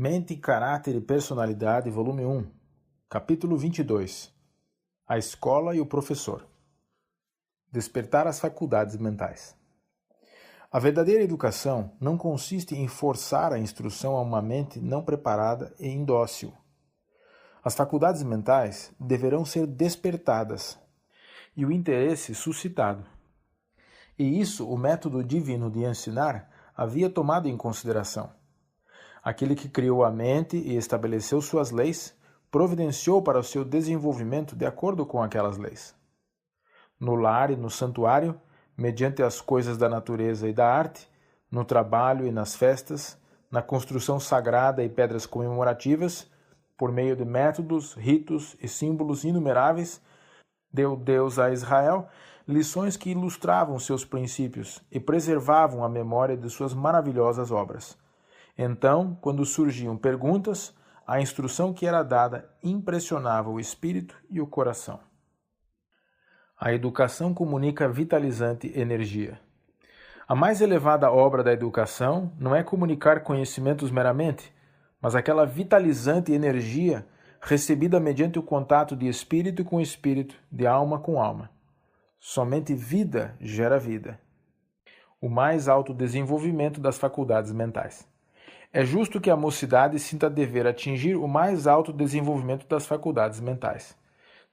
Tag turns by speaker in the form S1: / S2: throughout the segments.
S1: Mente, Caráter e Personalidade, volume 1, capítulo 22. A escola e o professor. Despertar as faculdades mentais. A verdadeira educação não consiste em forçar a instrução a uma mente não preparada e indócil. As faculdades mentais deverão ser despertadas e o interesse suscitado. E isso o método divino de ensinar havia tomado em consideração. Aquele que criou a mente e estabeleceu suas leis, providenciou para o seu desenvolvimento de acordo com aquelas leis. No lar e no santuário, mediante as coisas da natureza e da arte, no trabalho e nas festas, na construção sagrada e pedras comemorativas, por meio de métodos, ritos e símbolos inumeráveis, deu Deus a Israel lições que ilustravam seus princípios e preservavam a memória de suas maravilhosas obras. Então, quando surgiam perguntas, a instrução que era dada impressionava o espírito e o coração. A educação comunica vitalizante energia. A mais elevada obra da educação não é comunicar conhecimentos meramente, mas aquela vitalizante energia recebida mediante o contato de espírito com espírito, de alma com alma. Somente vida gera vida. O mais alto desenvolvimento das faculdades mentais. É justo que a mocidade sinta dever atingir o mais alto desenvolvimento das faculdades mentais.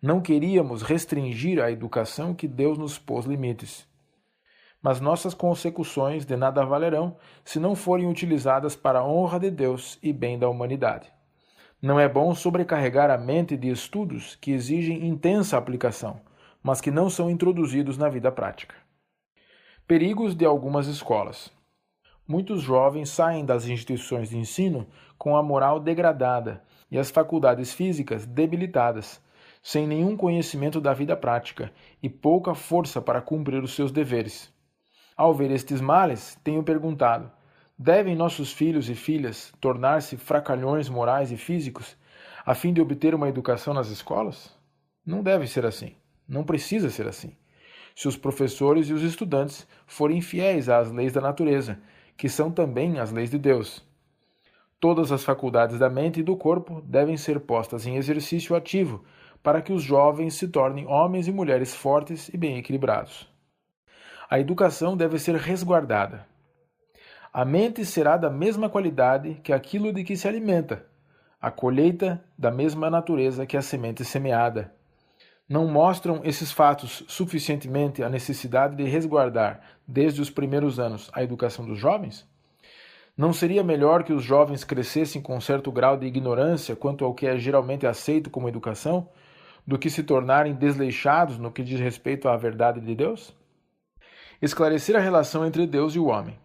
S1: Não queríamos restringir a educação que Deus nos pôs limites. Mas nossas consecuções de nada valerão se não forem utilizadas para a honra de Deus e bem da humanidade. Não é bom sobrecarregar a mente de estudos que exigem intensa aplicação, mas que não são introduzidos na vida prática. Perigos de algumas escolas. Muitos jovens saem das instituições de ensino com a moral degradada e as faculdades físicas debilitadas, sem nenhum conhecimento da vida prática e pouca força para cumprir os seus deveres. Ao ver estes males, tenho perguntado: devem nossos filhos e filhas tornar-se fracalhões morais e físicos a fim de obter uma educação nas escolas? Não deve ser assim. Não precisa ser assim. Se os professores e os estudantes forem fiéis às leis da natureza, que são também as leis de Deus. Todas as faculdades da mente e do corpo devem ser postas em exercício ativo para que os jovens se tornem homens e mulheres fortes e bem equilibrados. A educação deve ser resguardada. A mente será da mesma qualidade que aquilo de que se alimenta, a colheita da mesma natureza que a semente semeada. Não mostram esses fatos suficientemente a necessidade de resguardar, desde os primeiros anos, a educação dos jovens? Não seria melhor que os jovens crescessem com certo grau de ignorância quanto ao que é geralmente aceito como educação, do que se tornarem desleixados no que diz respeito à verdade de Deus? Esclarecer a relação entre Deus e o homem.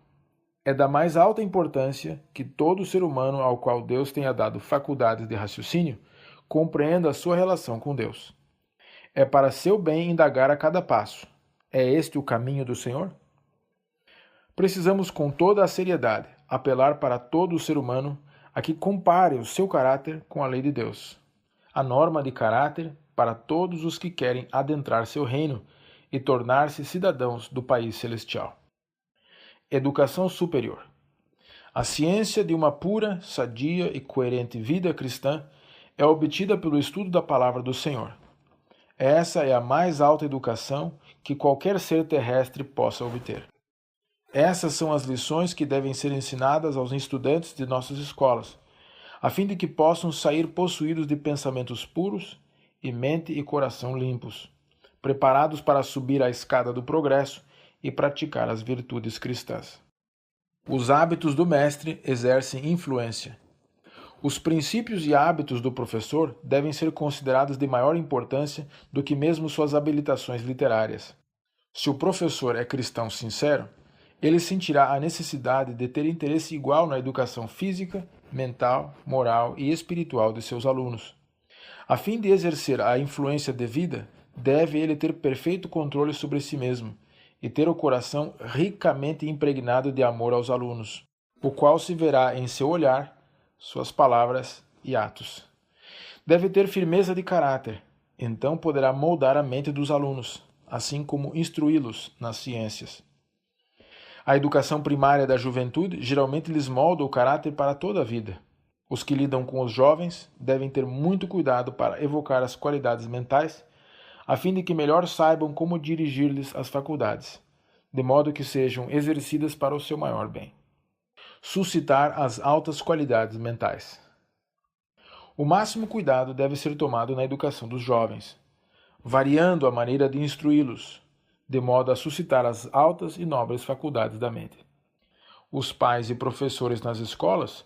S1: É da mais alta importância que todo ser humano ao qual Deus tenha dado faculdades de raciocínio compreenda a sua relação com Deus. É para seu bem indagar a cada passo: é este o caminho do Senhor? Precisamos com toda a seriedade apelar para todo o ser humano a que compare o seu caráter com a lei de Deus, a norma de caráter para todos os que querem adentrar seu reino e tornar-se cidadãos do país celestial. Educação superior. A ciência de uma pura, sadia e coerente vida cristã é obtida pelo estudo da palavra do Senhor. Essa é a mais alta educação que qualquer ser terrestre possa obter. Essas são as lições que devem ser ensinadas aos estudantes de nossas escolas, a fim de que possam sair possuídos de pensamentos puros e mente e coração limpos, preparados para subir a escada do progresso e praticar as virtudes cristãs. Os hábitos do mestre exercem influência. Os princípios e hábitos do professor devem ser considerados de maior importância do que mesmo suas habilitações literárias. Se o professor é cristão sincero, ele sentirá a necessidade de ter interesse igual na educação física, mental, moral e espiritual de seus alunos. A fim de exercer a influência devida, deve ele ter perfeito controle sobre si mesmo e ter o coração ricamente impregnado de amor aos alunos, o qual se verá em seu olhar, suas palavras e atos. Deve ter firmeza de caráter, então poderá moldar a mente dos alunos, assim como instruí-los nas ciências. A educação primária da juventude geralmente lhes molda o caráter para toda a vida. Os que lidam com os jovens devem ter muito cuidado para evocar as qualidades mentais, a fim de que melhor saibam como dirigir-lhes as faculdades, de modo que sejam exercidas para o seu maior bem. Suscitar as altas qualidades mentais. O máximo cuidado deve ser tomado na educação dos jovens, variando a maneira de instruí-los, de modo a suscitar as altas e nobres faculdades da mente. Os pais e professores nas escolas,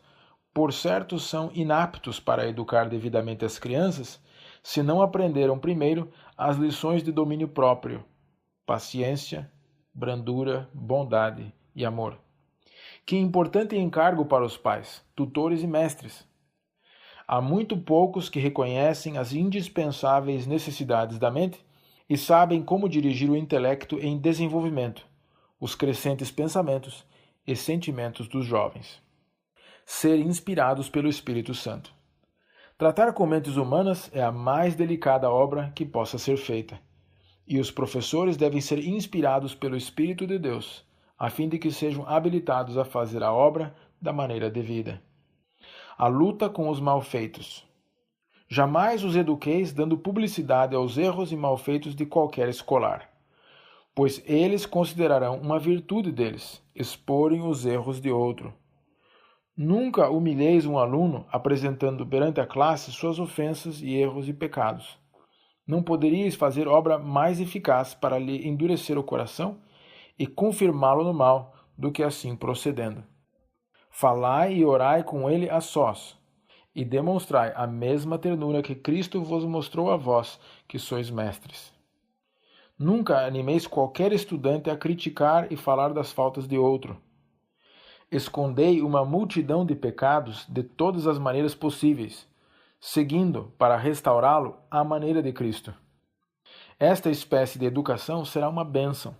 S1: por certo, são inaptos para educar devidamente as crianças, se não aprenderam primeiro as lições de domínio próprio, paciência, brandura, bondade e amor. Que importante encargo para os pais, tutores e mestres! Há muito poucos que reconhecem as indispensáveis necessidades da mente e sabem como dirigir o intelecto em desenvolvimento, os crescentes pensamentos e sentimentos dos jovens. Ser inspirados pelo Espírito Santo. Tratar com mentes humanas é a mais delicada obra que possa ser feita, e os professores devem ser inspirados pelo Espírito de Deus, a fim de que sejam habilitados a fazer a obra da maneira devida. A luta com os malfeitos. Jamais os eduqueis dando publicidade aos erros e malfeitos de qualquer escolar, pois eles considerarão uma virtude deles exporem os erros de outro. Nunca humilheis um aluno apresentando perante a classe suas ofensas e erros e pecados. Não poderíeis fazer obra mais eficaz para lhe endurecer o coração e confirmá-lo no mal do que assim procedendo. Falai e orai com ele a sós, e demonstrai a mesma ternura que Cristo vos mostrou a vós, que sois mestres. Nunca animeis qualquer estudante a criticar e falar das faltas de outro. Escondei uma multidão de pecados de todas as maneiras possíveis, seguindo, para restaurá-lo, a maneira de Cristo. Esta espécie de educação será uma bênção,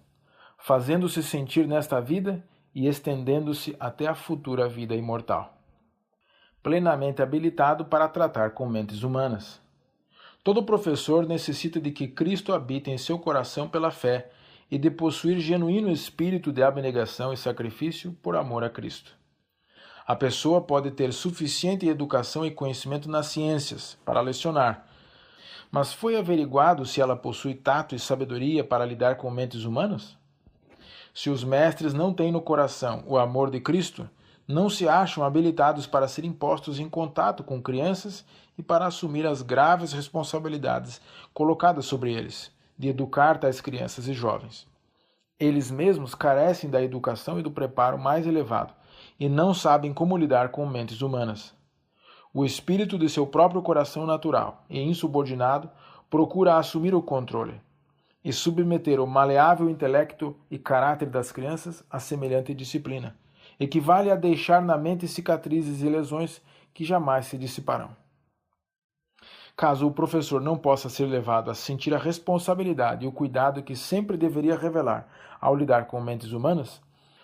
S1: fazendo-se sentir nesta vida e estendendo-se até a futura vida imortal. Plenamente habilitado para tratar com mentes humanas. Todo professor necessita de que Cristo habite em seu coração pela fé e de possuir genuíno espírito de abnegação e sacrifício por amor a Cristo. A pessoa pode ter suficiente educação e conhecimento nas ciências para lecionar, mas foi averiguado se ela possui tato e sabedoria para lidar com mentes humanas? Se os mestres não têm no coração o amor de Cristo, não se acham habilitados para serem postos em contato com crianças e para assumir as graves responsabilidades colocadas sobre eles, de educar tais crianças e jovens. Eles mesmos carecem da educação e do preparo mais elevado, e não sabem como lidar com mentes humanas. O espírito de seu próprio coração natural e insubordinado procura assumir o controle e submeter o maleável intelecto e caráter das crianças a semelhante disciplina, equivale a deixar na mente cicatrizes e lesões que jamais se dissiparão. Caso o professor não possa ser levado a sentir a responsabilidade e o cuidado que sempre deveria revelar ao lidar com mentes humanas,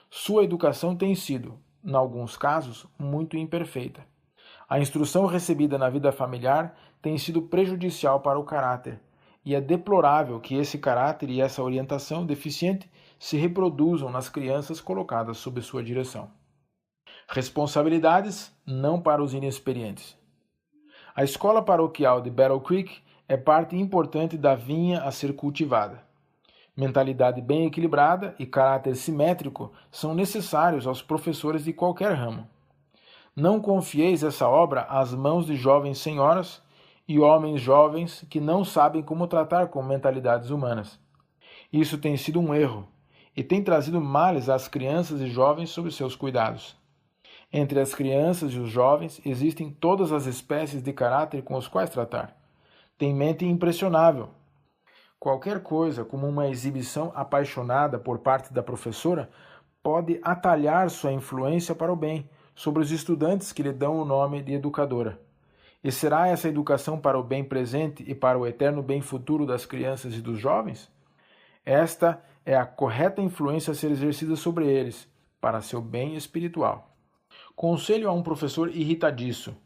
S1: sua educação tem sido, em alguns casos, muito imperfeita. A instrução recebida na vida familiar tem sido prejudicial para o caráter, e é deplorável que esse caráter e essa orientação deficiente se reproduzam nas crianças colocadas sob sua direção. Responsabilidades não para os inexperientes. A escola paroquial de Battle Creek é parte importante da vinha a ser cultivada. Mentalidade bem equilibrada e caráter simétrico são necessários aos professores de qualquer ramo. Não confieis essa obra às mãos de jovens senhoras e homens jovens que não sabem como tratar com mentalidades humanas. Isso tem sido um erro e tem trazido males às crianças e jovens sob seus cuidados. Entre as crianças e os jovens existem todas as espécies de caráter com os quais tratar. Tem mente impressionável. Qualquer coisa, como uma exibição apaixonada por parte da professora, pode atalhar sua influência para o bem sobre os estudantes que lhe dão o nome de educadora. E será essa educação para o bem presente e para o eterno bem futuro das crianças e dos jovens? Esta é a correta influência a ser exercida sobre eles, para seu bem espiritual. Conselho a um professor irritadiço.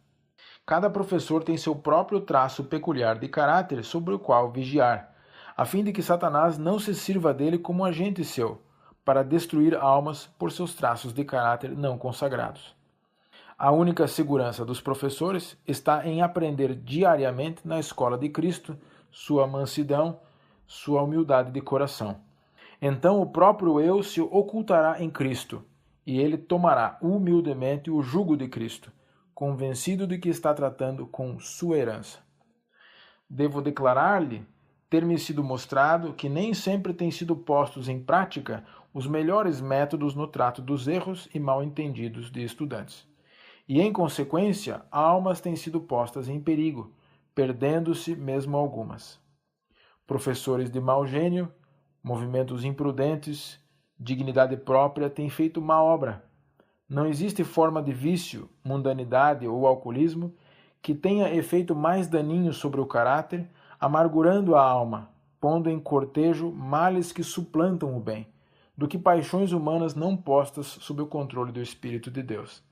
S1: Cada professor tem seu próprio traço peculiar de caráter sobre o qual vigiar, a fim de que Satanás não se sirva dele como agente seu, para destruir almas por seus traços de caráter não consagrados. A única segurança dos professores está em aprender diariamente na escola de Cristo sua mansidão, sua humildade de coração. Então o próprio eu se ocultará em Cristo, e ele tomará humildemente o jugo de Cristo, convencido de que está tratando com sua herança. Devo declarar-lhe ter-me sido mostrado que nem sempre têm sido postos em prática os melhores métodos no trato dos erros e mal-entendidos de estudantes. E, em consequência, almas têm sido postas em perigo, perdendo-se mesmo algumas. Professores de mau gênio, movimentos imprudentes, dignidade própria têm feito má obra. Não existe forma de vício, mundanidade ou alcoolismo que tenha efeito mais daninho sobre o caráter, amargurando a alma, pondo em cortejo males que suplantam o bem, do que paixões humanas não postas sob o controle do Espírito de Deus.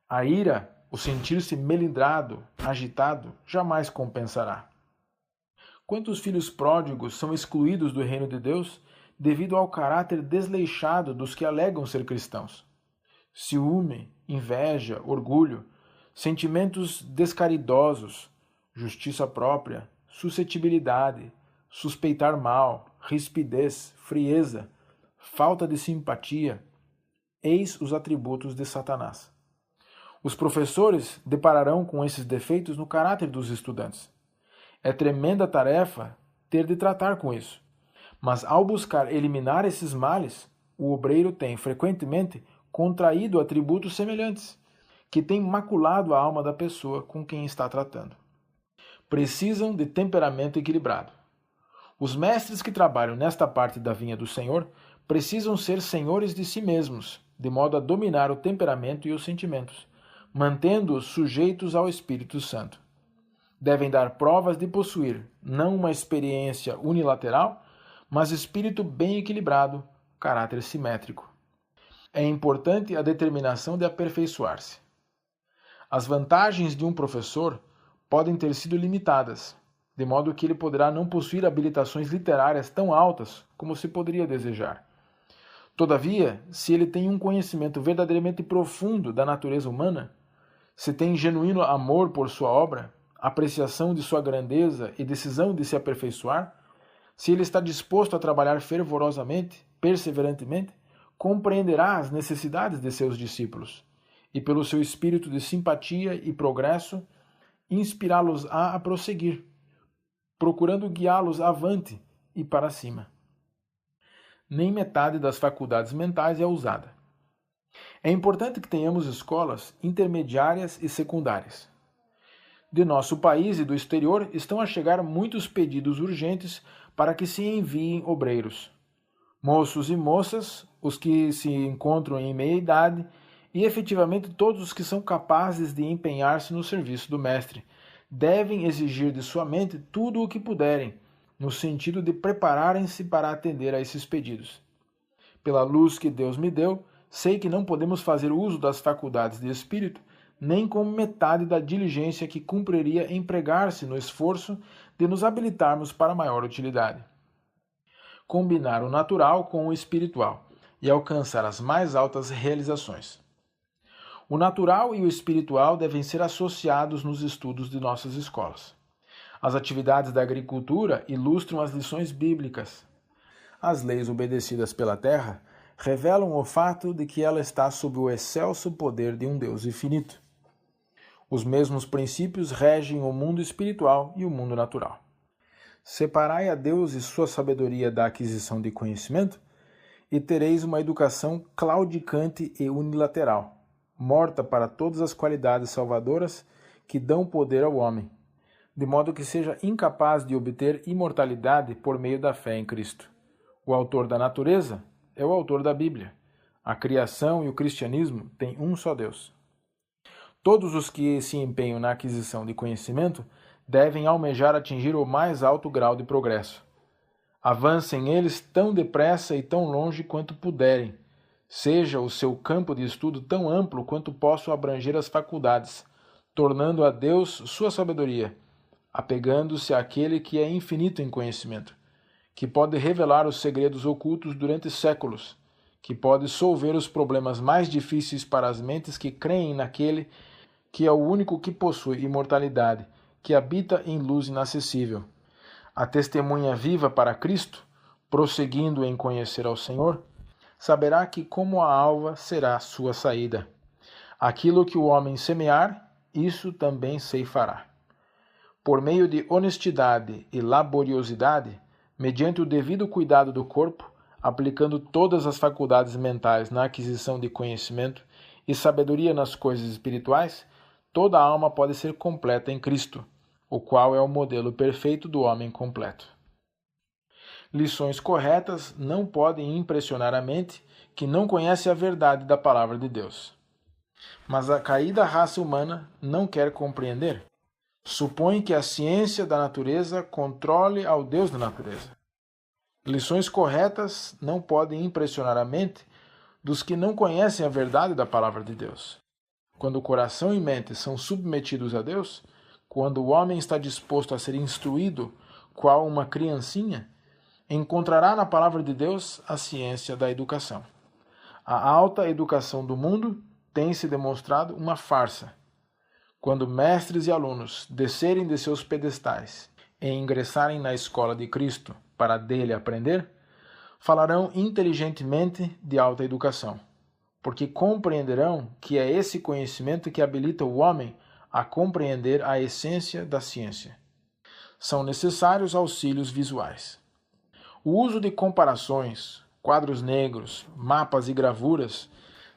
S1: A ira, o sentir-se melindrado, agitado, jamais compensará. Quantos filhos pródigos são excluídos do reino de Deus devido ao caráter desleixado dos que alegam ser cristãos? Ciúme, inveja, orgulho, sentimentos descaridosos, justiça própria, suscetibilidade, suspeitar mal, rispidez, frieza, falta de simpatia, eis os atributos de Satanás. Os professores depararão com esses defeitos no caráter dos estudantes. É tremenda tarefa ter de tratar com isso. Mas ao buscar eliminar esses males, o obreiro tem frequentemente contraído atributos semelhantes, que têm maculado a alma da pessoa com quem está tratando. Precisam de temperamento equilibrado. Os mestres que trabalham nesta parte da vinha do Senhor precisam ser senhores de si mesmos, de modo a dominar o temperamento e os sentimentos, mantendo-os sujeitos ao Espírito Santo. Devem dar provas de possuir não uma experiência unilateral, mas espírito bem equilibrado, caráter simétrico. É importante a determinação de aperfeiçoar-se. As vantagens de um professor podem ter sido limitadas, de modo que ele poderá não possuir habilitações literárias tão altas como se poderia desejar. Todavia, se ele tem um conhecimento verdadeiramente profundo da natureza humana, se tem genuíno amor por sua obra, apreciação de sua grandeza e decisão de se aperfeiçoar, se ele está disposto a trabalhar fervorosamente, perseverantemente, compreenderá as necessidades de seus discípulos e, pelo seu espírito de simpatia e progresso, inspirá-los a prosseguir, procurando guiá-los avante e para cima. Nem metade das faculdades mentais é usada. É importante que tenhamos escolas intermediárias e secundárias. De nosso país e do exterior estão a chegar muitos pedidos urgentes para que se enviem obreiros. Moços e moças, os que se encontram em meia-idade e efetivamente todos os que são capazes de empenhar-se no serviço do Mestre, devem exigir de sua mente tudo o que puderem, no sentido de prepararem-se para atender a esses pedidos. Pela luz que Deus me deu, sei que não podemos fazer uso das faculdades de espírito nem com metade da diligência que cumpriria empregar-se no esforço de nos habilitarmos para maior utilidade. Combinar o natural com o espiritual e alcançar as mais altas realizações. O natural e o espiritual devem ser associados nos estudos de nossas escolas. As atividades da agricultura ilustram as lições bíblicas. As leis obedecidas pela terra revelam o fato de que ela está sob o excelso poder de um Deus infinito. Os mesmos princípios regem o mundo espiritual e o mundo natural. Separai a Deus e sua sabedoria da aquisição de conhecimento, e tereis uma educação claudicante e unilateral, morta para todas as qualidades salvadoras que dão poder ao homem, de modo que seja incapaz de obter imortalidade por meio da fé em Cristo. O autor da natureza é o autor da Bíblia. A criação e o cristianismo têm um só Deus. Todos os que se empenham na aquisição de conhecimento devem almejar atingir o mais alto grau de progresso. Avancem eles tão depressa e tão longe quanto puderem. Seja o seu campo de estudo tão amplo quanto possam abranger as faculdades, tornando a Deus sua sabedoria, apegando-se àquele que é infinito em conhecimento, que pode revelar os segredos ocultos durante séculos, que pode solver os problemas mais difíceis para as mentes que creem naquele que é o único que possui imortalidade, que habita em luz inacessível. A testemunha viva para Cristo, prosseguindo em conhecer ao Senhor, saberá que como a alva será sua saída. Aquilo que o homem semear, isso também ceifará. Por meio de honestidade e laboriosidade, mediante o devido cuidado do corpo, aplicando todas as faculdades mentais na aquisição de conhecimento e sabedoria nas coisas espirituais, toda a alma pode ser completa em Cristo, o qual é o modelo perfeito do homem completo. Lições corretas não podem impressionar a mente que não conhece a verdade da palavra de Deus. Mas a caída raça humana não quer compreender. Supõe que a ciência da natureza controle ao Deus da natureza. Lições corretas não podem impressionar a mente dos que não conhecem a verdade da palavra de Deus. Quando o coração e mente são submetidos a Deus, quando o homem está disposto a ser instruído, qual uma criancinha, encontrará na palavra de Deus a ciência da educação. A alta educação do mundo tem se demonstrado uma farsa. Quando mestres e alunos descerem de seus pedestais e ingressarem na escola de Cristo para dele aprender, falarão inteligentemente de alta educação, porque compreenderão que é esse conhecimento que habilita o homem a compreender a essência da ciência. São necessários auxílios visuais. O uso de comparações, quadros negros, mapas e gravuras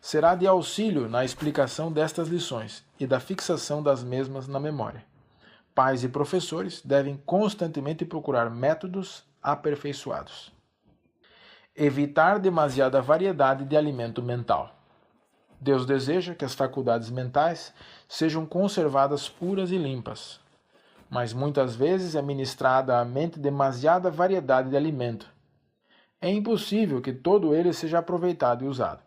S1: será de auxílio na explicação destas lições e da fixação das mesmas na memória. Pais e professores devem constantemente procurar métodos aperfeiçoados. Evitar demasiada variedade de alimento mental. Deus deseja que as faculdades mentais sejam conservadas puras e limpas, mas muitas vezes é ministrada à mente demasiada variedade de alimento. É impossível que todo ele seja aproveitado e usado.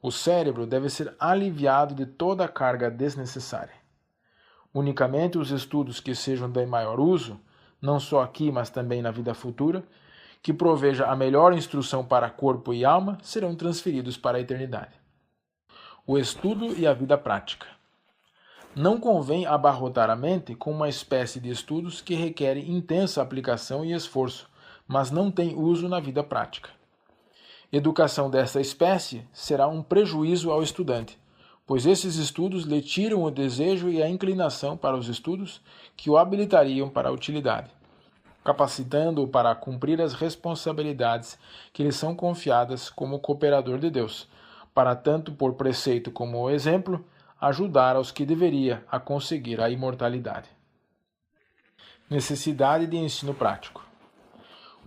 S1: O cérebro deve ser aliviado de toda a carga desnecessária. Unicamente os estudos que sejam de maior uso, não só aqui, mas também na vida futura, que proveja a melhor instrução para corpo e alma, serão transferidos para a eternidade. O estudo e a vida prática. Não convém abarrotar a mente com uma espécie de estudos que requerem intensa aplicação e esforço, mas não têm uso na vida prática. Educação desta espécie será um prejuízo ao estudante, pois esses estudos lhe tiram o desejo e a inclinação para os estudos que o habilitariam para a utilidade, capacitando-o para cumprir as responsabilidades que lhe são confiadas como cooperador de Deus, para tanto por preceito como exemplo, ajudar aos que deveria a conseguir a imortalidade. Necessidade de ensino prático.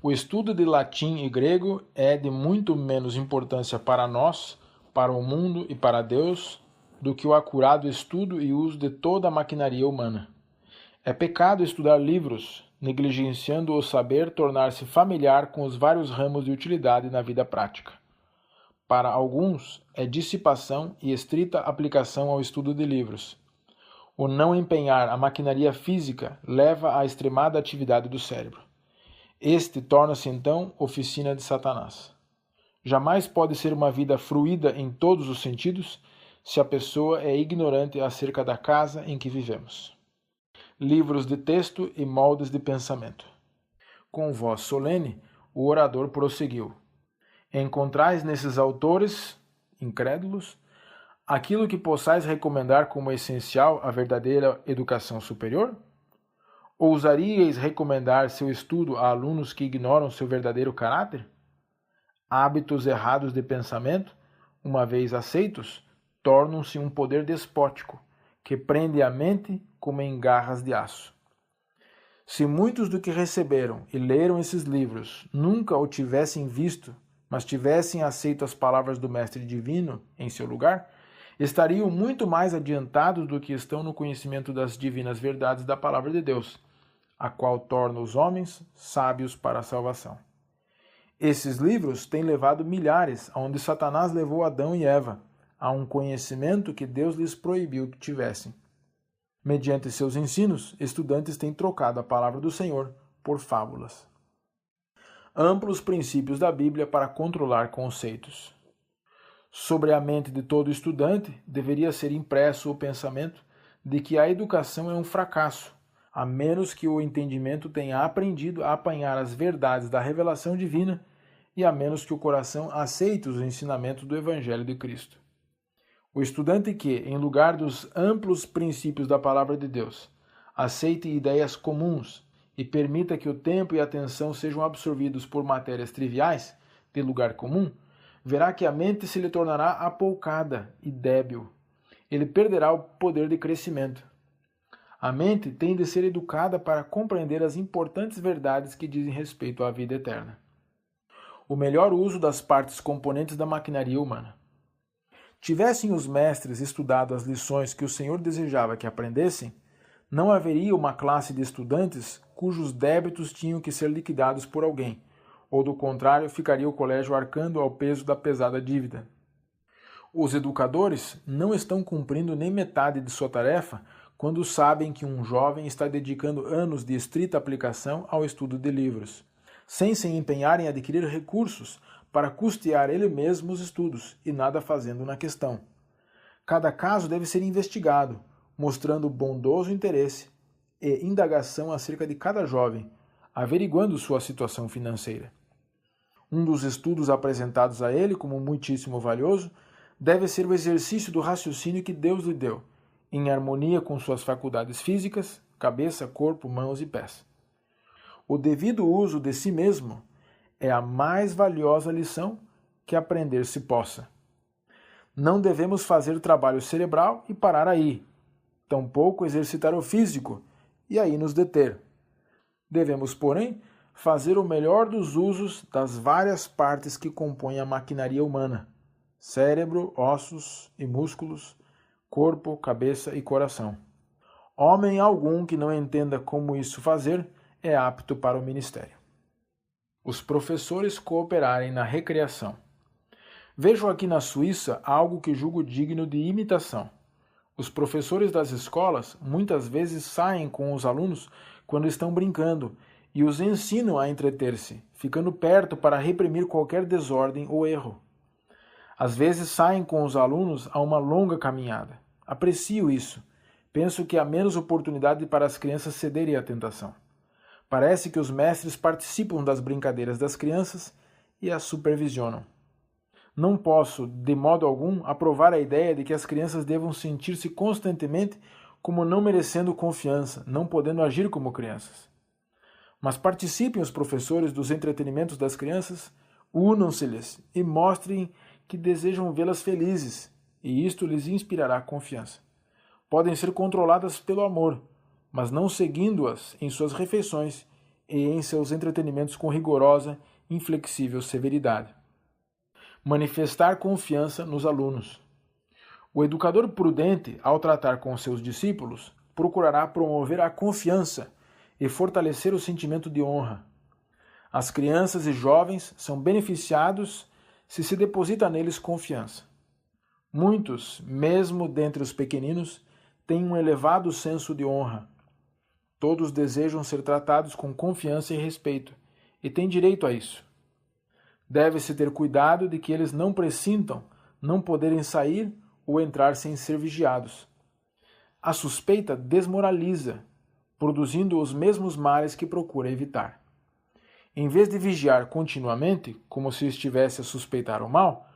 S1: O estudo de latim e grego é de muito menos importância para nós, para o mundo e para Deus, do que o acurado estudo e uso de toda a maquinaria humana. É pecado estudar livros, negligenciando o saber tornar-se familiar com os vários ramos de utilidade na vida prática. Para alguns, é dissipação e estrita aplicação ao estudo de livros. O não empenhar a maquinaria física leva à extremada atividade do cérebro. Este torna-se então oficina de Satanás. Jamais pode ser uma vida fruída em todos os sentidos se a pessoa é ignorante acerca da casa em que vivemos. Livros de texto e moldes de pensamento. Com voz solene, o orador prosseguiu. Encontrais nesses autores, incrédulos, aquilo que possais recomendar como essencial à verdadeira educação superior? Ousaríeis recomendar seu estudo a alunos que ignoram seu verdadeiro caráter? Hábitos errados de pensamento, uma vez aceitos, tornam-se um poder despótico, que prende a mente como em garras de aço. Se muitos do que receberam e leram esses livros nunca o tivessem visto, mas tivessem aceito as palavras do Mestre Divino em seu lugar, estariam muito mais adiantados do que estão no conhecimento das divinas verdades da palavra de Deus, a qual torna os homens sábios para a salvação. Esses livros têm levado milhares, aonde Satanás levou Adão e Eva, a um conhecimento que Deus lhes proibiu que tivessem. Mediante seus ensinos, estudantes têm trocado a palavra do Senhor por fábulas. Amplos princípios da Bíblia para controlar conceitos. Sobre a mente de todo estudante deveria ser impresso o pensamento de que a educação é um fracasso, a menos que o entendimento tenha aprendido a apanhar as verdades da revelação divina e a menos que o coração aceite os ensinamentos do Evangelho de Cristo. O estudante que, em lugar dos amplos princípios da Palavra de Deus, aceite ideias comuns e permita que o tempo e a atenção sejam absorvidos por matérias triviais, de lugar comum, verá que a mente se lhe tornará apoucada e débil. Ele perderá o poder de crescimento. A mente tem de ser educada para compreender as importantes verdades que dizem respeito à vida eterna. O melhor uso das partes componentes da maquinaria humana. Tivessem os mestres estudado as lições que o Senhor desejava que aprendessem, não haveria uma classe de estudantes cujos débitos tinham que ser liquidados por alguém, ou do contrário, ficaria o colégio arcando ao peso da pesada dívida. Os educadores não estão cumprindo nem metade de sua tarefa quando sabem que um jovem está dedicando anos de estrita aplicação ao estudo de livros, sem se empenhar em adquirir recursos para custear ele mesmo os estudos e nada fazendo na questão. Cada caso deve ser investigado, mostrando bondoso interesse e indagação acerca de cada jovem, averiguando sua situação financeira. Um dos estudos apresentados a ele como muitíssimo valioso deve ser o exercício do raciocínio que Deus lhe deu, em harmonia com suas faculdades físicas, cabeça, corpo, mãos e pés. O devido uso de si mesmo é a mais valiosa lição que aprender se possa. Não devemos fazer trabalho cerebral e parar aí, tampouco exercitar o físico e aí nos deter. Devemos, porém, fazer o melhor dos usos das várias partes que compõem a maquinaria humana: cérebro, ossos e músculos, corpo, cabeça e coração. Homem algum que não entenda como isso fazer é apto para o ministério. Os professores cooperarem na recreação. Vejo aqui na Suíça algo que julgo digno de imitação. Os professores das escolas muitas vezes saem com os alunos quando estão brincando e os ensinam a entreter-se, ficando perto para reprimir qualquer desordem ou erro. Às vezes saem com os alunos a uma longa caminhada. Aprecio isso. Penso que há menos oportunidade para as crianças cederem à tentação. Parece que os mestres participam das brincadeiras das crianças e as supervisionam. Não posso, de modo algum, aprovar a ideia de que as crianças devam sentir-se constantemente como não merecendo confiança, não podendo agir como crianças. Mas participem os professores dos entretenimentos das crianças, unam-se-lhes e mostrem que desejam vê-las felizes, e isto lhes inspirará confiança. Podem ser controladas pelo amor, mas não seguindo-as em suas refeições e em seus entretenimentos com rigorosa, inflexível severidade. Manifestar confiança nos alunos. O educador prudente, ao tratar com seus discípulos, procurará promover a confiança e fortalecer o sentimento de honra. As crianças e jovens são beneficiados se deposita neles confiança. Muitos, mesmo dentre os pequeninos, têm um elevado senso de honra. Todos desejam ser tratados com confiança e respeito, e têm direito a isso. Deve-se ter cuidado de que eles não pressintam não poderem sair ou entrar sem ser vigiados. A suspeita desmoraliza, produzindo os mesmos males que procura evitar. Em vez de vigiar continuamente, como se estivesse a suspeitar o mal,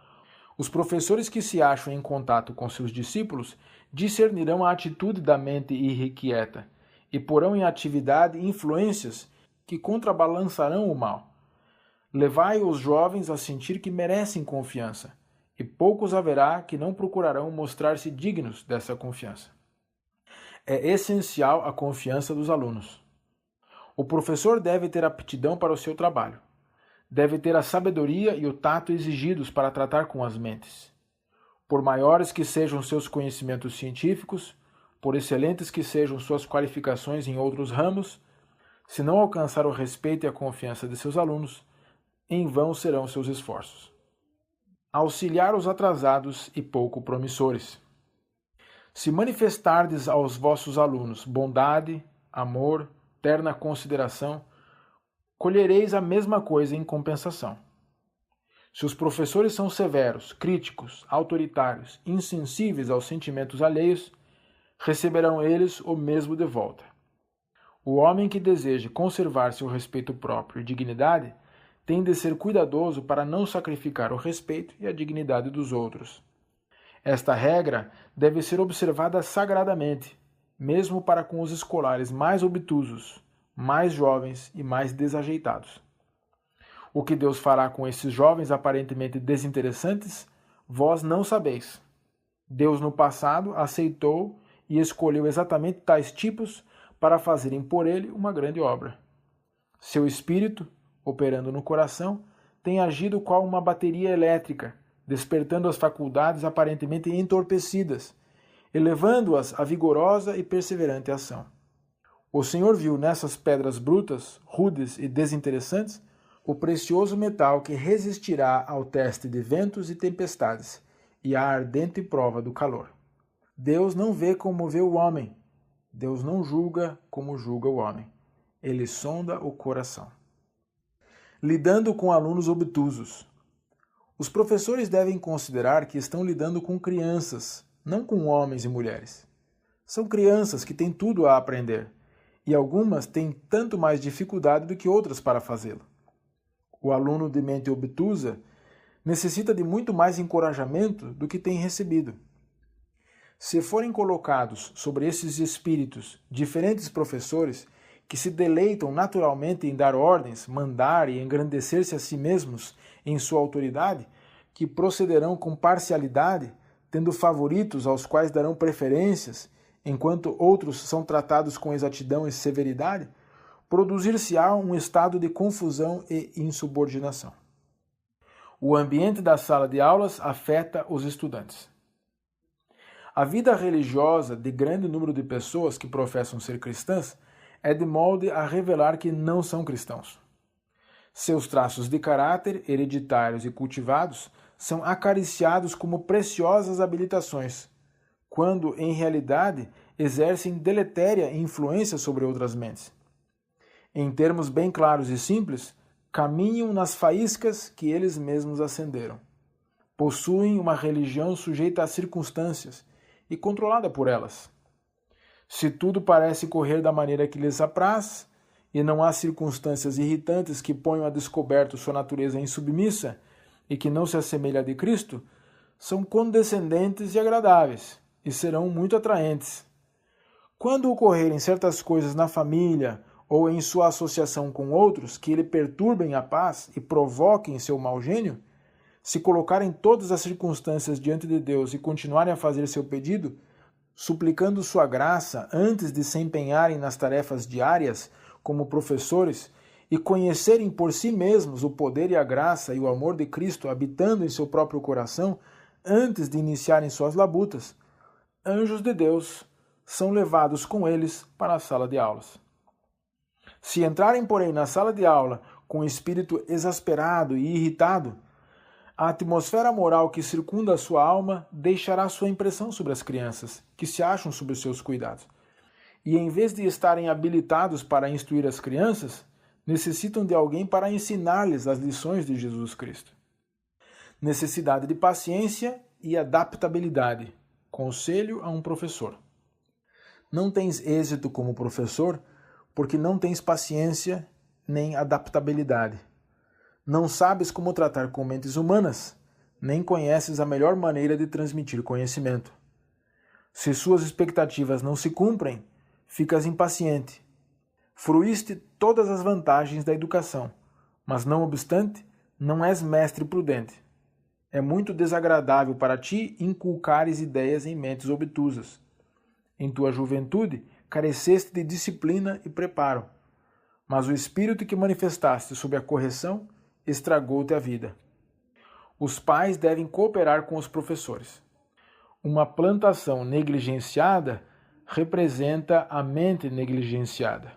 S1: os professores que se acham em contato com seus discípulos discernirão a atitude da mente irrequieta e porão em atividade influências que contrabalançarão o mal. Levai os jovens a sentir que merecem confiança, e poucos haverá que não procurarão mostrar-se dignos dessa confiança. É essencial a confiança dos alunos. O professor deve ter aptidão para o seu trabalho. Deve ter a sabedoria e o tato exigidos para tratar com as mentes. Por maiores que sejam seus conhecimentos científicos, por excelentes que sejam suas qualificações em outros ramos, se não alcançar o respeito e a confiança de seus alunos, em vão serão seus esforços. Auxiliar os atrasados e pouco promissores. Se manifestardes aos vossos alunos bondade, amor, terna consideração, colhereis a mesma coisa em compensação. Se os professores são severos, críticos, autoritários, insensíveis aos sentimentos alheios, receberão eles o mesmo de volta. O homem que deseja conservar seu respeito próprio e dignidade tem de ser cuidadoso para não sacrificar o respeito e a dignidade dos outros. Esta regra deve ser observada sagradamente, mesmo para com os escolares mais obtusos, mais jovens e mais desajeitados. O que Deus fará com esses jovens aparentemente desinteressantes, vós não sabeis. Deus no passado aceitou e escolheu exatamente tais tipos para fazerem por ele uma grande obra. Seu espírito, operando no coração, tem agido qual uma bateria elétrica, despertando as faculdades aparentemente entorpecidas, elevando-as à vigorosa e perseverante ação. O Senhor viu nessas pedras brutas, rudes e desinteressantes o precioso metal que resistirá ao teste de ventos e tempestades e à ardente prova do calor. Deus não vê como vê o homem. Deus não julga como julga o homem. Ele sonda o coração. Lidando com alunos obtusos. Os professores devem considerar que estão lidando com crianças, não com homens e mulheres. São crianças que têm tudo a aprender, e algumas têm tanto mais dificuldade do que outras para fazê-lo. O aluno de mente obtusa necessita de muito mais encorajamento do que tem recebido. Se forem colocados sobre esses espíritos diferentes professores que se deleitam naturalmente em dar ordens, mandar e engrandecer-se a si mesmos em sua autoridade, que procederão com parcialidade, tendo favoritos aos quais darão preferências, enquanto outros são tratados com exatidão e severidade, produzir-se-á um estado de confusão e insubordinação. O ambiente da sala de aulas afeta os estudantes. A vida religiosa de grande número de pessoas que professam ser cristãs é de molde a revelar que não são cristãos. Seus traços de caráter, hereditários e cultivados, são acariciados como preciosas habilitações, quando, em realidade, exercem deletéria influência sobre outras mentes. Em termos bem claros e simples, caminham nas faíscas que eles mesmos acenderam. Possuem uma religião sujeita às circunstâncias e controlada por elas. Se tudo parece correr da maneira que lhes apraz, e não há circunstâncias irritantes que ponham a descoberto sua natureza insubmissa e que não se assemelha à de Cristo, são condescendentes e agradáveis, e serão muito atraentes. Quando ocorrerem certas coisas na família ou em sua associação com outros que lhe perturbem a paz e provoquem seu mau gênio, se colocarem todas as circunstâncias diante de Deus e continuarem a fazer seu pedido, suplicando sua graça antes de se empenharem nas tarefas diárias como professores e conhecerem por si mesmos o poder e a graça e o amor de Cristo habitando em seu próprio coração antes de iniciarem suas labutas, anjos de Deus são levados com eles para a sala de aulas. Se entrarem, porém, na sala de aula com espírito exasperado e irritado, a atmosfera moral que circunda a sua alma deixará sua impressão sobre as crianças, que se acham sob os seus cuidados. E em vez de estarem habilitados para instruir as crianças, necessitam de alguém para ensinar-lhes as lições de Jesus Cristo. Necessidade de paciência e adaptabilidade. Conselho a um professor. Não tens êxito como professor porque não tens paciência nem adaptabilidade. Não sabes como tratar com mentes humanas, nem conheces a melhor maneira de transmitir conhecimento. Se suas expectativas não se cumprem, ficas impaciente. Fruíste todas as vantagens da educação, mas não obstante, não és mestre prudente. É muito desagradável para ti inculcares ideias em mentes obtusas. Em tua juventude, careceste de disciplina e preparo, mas o espírito que manifestaste sob a correção estragou-te a vida. Os pais devem cooperar com os professores. Uma plantação negligenciada representa a mente negligenciada.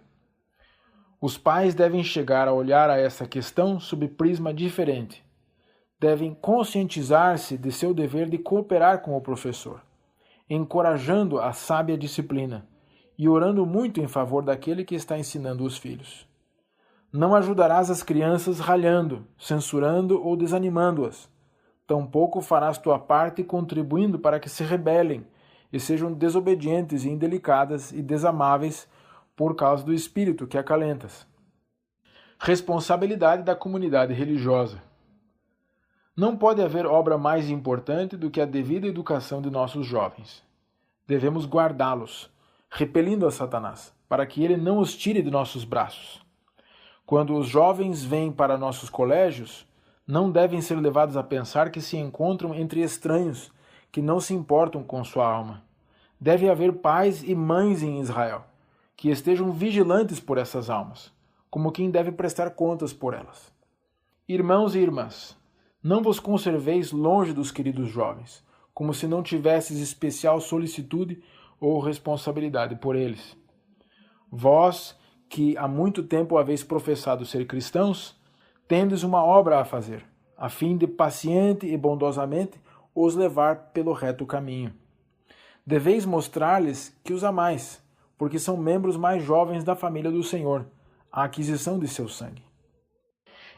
S1: Os pais devem chegar a olhar a essa questão sob prisma diferente. Devem conscientizar-se de seu dever de cooperar com o professor, encorajando a sábia disciplina e orando muito em favor daquele que está ensinando os filhos. Não ajudarás as crianças ralhando, censurando ou desanimando-as. Tampouco farás tua parte contribuindo para que se rebelem e sejam desobedientes e indelicadas e desamáveis por causa do espírito que acalentas. Responsabilidade da comunidade religiosa. Não pode haver obra mais importante do que a devida educação de nossos jovens. Devemos guardá-los, repelindo a Satanás, para que ele não os tire de nossos braços. Quando os jovens vêm para nossos colégios, não devem ser levados a pensar que se encontram entre estranhos, que não se importam com sua alma. Deve haver pais e mães em Israel, que estejam vigilantes por essas almas, como quem deve prestar contas por elas. Irmãos e irmãs, não vos conserveis longe dos queridos jovens, como se não tivesses especial solicitude ou responsabilidade por eles. Vós, que há muito tempo haveis professado ser cristãos, tendes uma obra a fazer, a fim de paciente e bondosamente os levar pelo reto caminho. Deveis mostrar-lhes que os amais, porque são membros mais jovens da família do Senhor, a aquisição de seu sangue.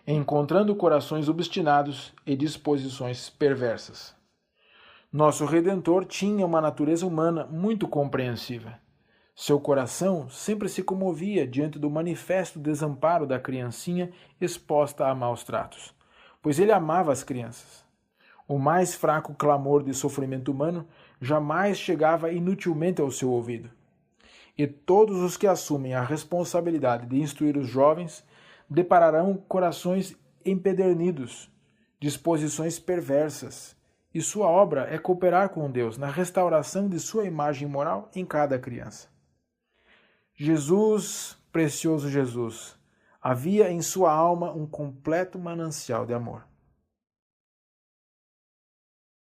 S1: Encontrando corações obstinados e disposições perversas. Nosso Redentor tinha uma natureza humana muito compreensiva. Seu coração sempre se comovia diante do manifesto desamparo da criancinha exposta a maus tratos, pois ele amava as crianças. O mais fraco clamor de sofrimento humano jamais chegava inutilmente ao seu ouvido. E todos os que assumem a responsabilidade de instruir os jovens depararão corações empedernidos, disposições perversas, e sua obra é cooperar com Deus na restauração de sua imagem moral em cada criança. Jesus, precioso Jesus, havia em sua alma um completo manancial de amor.